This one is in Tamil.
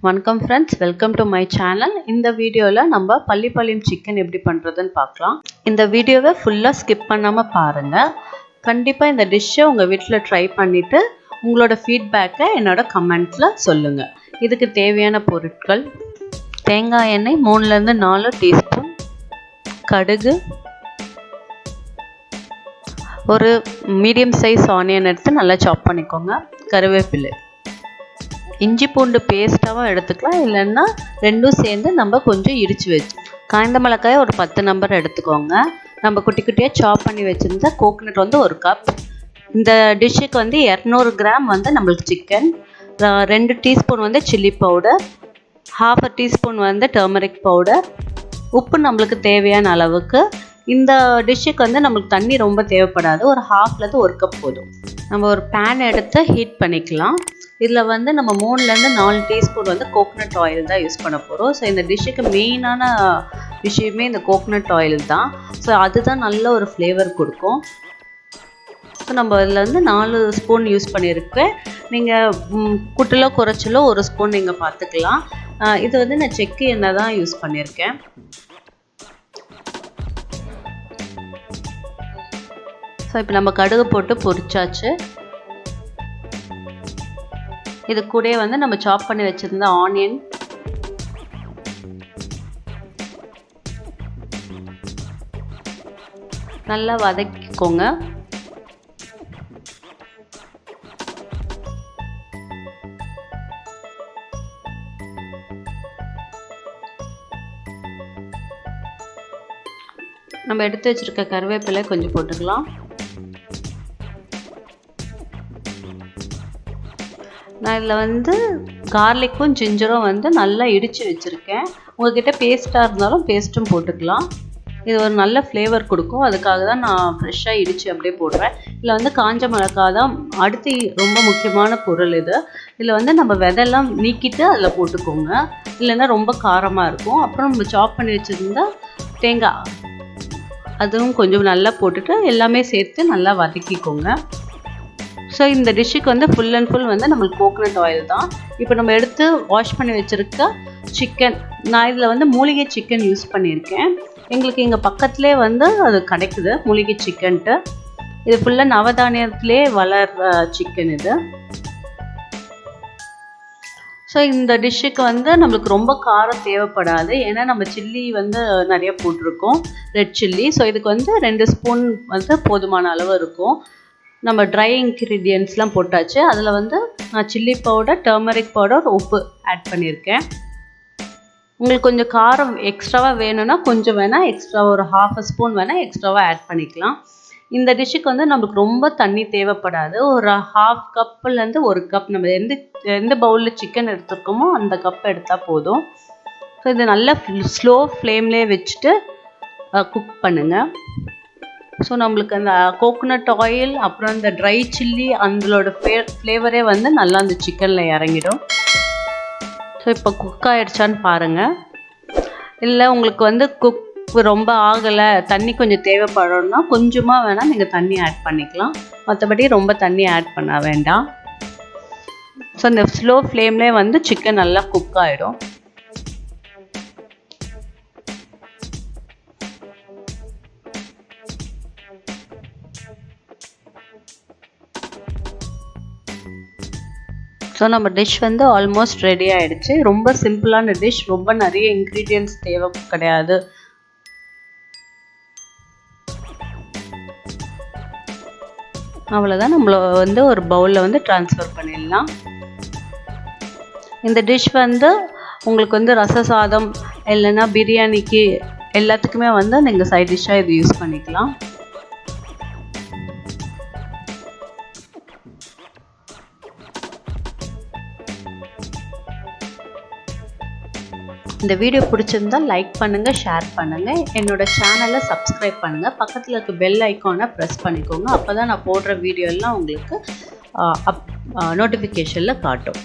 வணக்கம் friends, welcome to my channel. இந்த வீடியோவில் நம்ம பள்ளிப்பாளையம் சிக்கன் எப்படி பண்ணுறதுன்னு பார்க்கலாம். இந்த வீடியோவை ஃபுல்லாக ஸ்கிப் பண்ணாமல் பாருங்கள். கண்டிப்பாக இந்த டிஷ்ஷை உங்கள் வீட்டில் ட்ரை பண்ணிவிட்டு உங்களோட ஃபீட்பேக்கை என்னோட கமெண்ட்ஸில் சொல்லுங்கள். இதுக்கு தேவையான பொருட்கள்: தேங்காய் எண்ணெய் 3-4 டீஸ்பூன், கடுகு, ஒரு மீடியம் சைஸ் ஆனியன் எடுத்து நல்லா சாப் பண்ணிக்கோங்க, கருவேப்பிலை, இஞ்சி பூண்டு பேஸ்ட்டாகவும் எடுத்துக்கலாம், இல்லைன்னா ரெண்டும் சேர்ந்து நம்ம கொஞ்சம் இடித்து வச்சு, காய்ந்த மிளகாயை ஒரு 10 நம்பர் எடுத்துக்கோங்க. நம்ம குட்டி குட்டியாக சாப் பண்ணி வச்சுருந்த கோகனட் வந்து 1 கப். இந்த டிஷ்ஷுக்கு வந்து 200 கிராம் வந்து நம்மளுக்கு சிக்கன், 2 டீஸ்பூன் வந்து சில்லி பவுடர், 1/2 டீஸ்பூன் வந்து டர்மரிக் பவுடர், உப்பு நம்மளுக்கு தேவையான அளவுக்கு. இந்த டிஷ்ஷுக்கு வந்து நம்மளுக்கு தண்ணி ரொம்ப தேவைப்படாது, ஒரு 1/2 1 கப் போதும். நம்ம ஒரு பேன் எடுத்து ஹீட் பண்ணிக்கலாம். இதில் வந்து நம்ம 3-4 டீஸ்பூன் வந்து கோகனட் ஆயில் தான் யூஸ் பண்ண போகிறோம். ஸோ இந்த டிஷ்ஷுக்கு மெயினான விஷயமே இந்த கோகனட் ஆயில் தான். ஸோ அதுதான் நல்ல ஒரு ஃப்ளேவர் கொடுக்கும். ஸோ நம்ம இதில் வந்து 4 ஸ்பூன் யூஸ் பண்ணியிருக்கேன். நீங்கள் குட்டிலோ குறைச்சலோ 1 ஸ்பூன் நீங்கள் பார்த்துக்கலாம். இது வந்து நான் செக்கு எண்ணெய் தான் யூஸ் பண்ணியிருக்கேன். ஸோ இப்போ நம்ம கடுகு போட்டு பொரிச்சாச்சு. இது கூட வந்து நம்ம சாப் பண்ணி வச்சுருந்த ஆனியன், நல்லா வதக்கிக்கோங்க. நம்ம எடுத்து வச்சிருக்க கருவேப்பிலை கொஞ்சம் போட்டுக்கலாம். நான் இதில் வந்து கார்லிக்கும் ஜிஞ்சரும் வந்து நல்லா இடித்து வச்சுருக்கேன். உங்கள்கிட்ட பேஸ்ட்டாக இருந்தாலும் பேஸ்ட்டும் போட்டுக்கலாம். இது ஒரு நல்ல ஃப்ளேவர் கொடுக்கும், அதுக்காக தான் நான் ஃப்ரெஷ்ஷாக இடித்து அப்படியே போடுறேன். இதில் வந்து காஞ்ச மிளகாய் தான் அடுத்து ரொம்ப முக்கியமான பொருள். இதில் வந்து நம்ம விதையெல்லாம் நீக்கிட்டு அதில் போட்டுக்கோங்க, இல்லைன்னா ரொம்ப காரமாக இருக்கும். அப்புறம் நம்ம சாப் பண்ணி வச்சுருந்தா தேங்காய் அதுவும் கொஞ்சம் நல்லா போட்டுட்டு எல்லாமே சேர்த்து நல்லா வதக்கிக்கோங்க. ஸோ இந்த டிஷ்ஷுக்கு வந்து ஃபுல் அண்ட் ஃபுல் வந்து நம்மளுக்கு கோகனட் ஆயில் தான். இப்போ நம்ம எடுத்து வாஷ் பண்ணி வச்சுருக்க சிக்கன், நான் இதில் வந்து மூலிகை சிக்கன் யூஸ் பண்ணியிருக்கேன். எங்களுக்கு இங்கே பக்கத்துலேயே வந்து அது கிடைக்குது மூலிகை சிக்கன்ட்டு. இது ஃபுல்லாக நவதானியத்திலே வளர்கிற சிக்கன் இது. ஸோ இந்த டிஷ்ஷுக்கு வந்து நம்மளுக்கு ரொம்ப காரம் தேவைப்படாது, ஏன்னா நம்ம சில்லி வந்து நிறைய போட்டிருக்கோம், ரெட் சில்லி. ஸோ இதுக்கு வந்து 2 ஸ்பூன் வந்து போதுமான அளவு இருக்கும். நம்ம ட்ரை இன்க்ரீடியன்ட்ஸ்லாம் போட்டாச்சு. அதில் வந்து நான் சில்லி பவுடர், டர்மரிக் பவுடர், உப்பு ஆட் பண்ணியிருக்கேன். உங்களுக்கு கொஞ்சம் காரம் எக்ஸ்ட்ராவாக வேணும்னா கொஞ்சம் வேணால் எக்ஸ்ட்ரா ஒரு 1/2 ஸ்பூன் வேணால் எக்ஸ்ட்ராவாக ஆட் பண்ணிக்கலாம். இந்த டிஷ்ஷுக்கு வந்து நம்மளுக்கு ரொம்ப தண்ணி தேவைப்படாது. ஒரு 1/2 கப்புலேருந்து 1 கப், நம்ம எந்த பவுலில் சிக்கன் எடுத்துருக்கோமோ அந்த கப் எடுத்தால் போதும். ஸோ இது நல்லா ஸ்லோ ஃப்ளேம்லேயே வச்சுட்டு குக் பண்ணுங்கள். ஸோ நம்மளுக்கு அந்த கோகனட் ஆயில் அப்புறம் இந்த ட்ரை சில்லி அதோட ஃப்ளேவரே வந்து நல்லா அந்த சிக்கனில் இறங்கிடும். ஸோ இப்போ குக் ஆகிடுச்சான்னு பாருங்கள். இல்லை உங்களுக்கு வந்து குக் ரொம்ப ஆகலை, தண்ணி கொஞ்சம் தேவைப்படணும்னா கொஞ்சமாக வேணால் நீங்கள் தண்ணி ஆட் பண்ணிக்கலாம், மற்றபடி ரொம்ப தண்ணி ஆட் பண்ண வேண்டாம். ஸோ இந்த ஸ்லோ ஃப்ளேம்லேயே வந்து சிக்கன் நல்லா குக் ஆகிடும். ஸோ நம்ம டிஷ் வந்து ஆல்மோஸ்ட் ரெடி ஆகிடுச்சு. ரொம்ப சிம்பிளான டிஷ், ரொம்ப நிறைய இன்க்ரீடியன்ட்ஸ் தேவை கிடையாது. அவ்வளோதான், நம்மளை வந்து ஒரு பவுலில் வந்து ட்ரான்ஸ்ஃபர் பண்ணிடலாம். இந்த டிஷ் வந்து உங்களுக்கு வந்து ரச சாதம் இல்லைன்னா பிரியாணிக்கு எல்லாத்துக்குமே வந்து நீங்கள் சைட் டிஷ்ஷாக இது யூஸ் பண்ணிக்கலாம். இந்த வீடியோ பிடிச்சிருந்தால் லைக் பண்ணுங்கள், ஷேர் பண்ணுங்கள், என்னோட சேனலை சப்ஸ்கிரைப் பண்ணுங்கள், பக்கத்தில் இருக்க பெல் ஐக்கானை ப்ரெஸ் பண்ணிக்கோங்க. அப்போ தான் நான் போடுற வீடியோ எல்லாம் உங்களுக்கு நோட்டிஃபிகேஷனில் காட்டும்.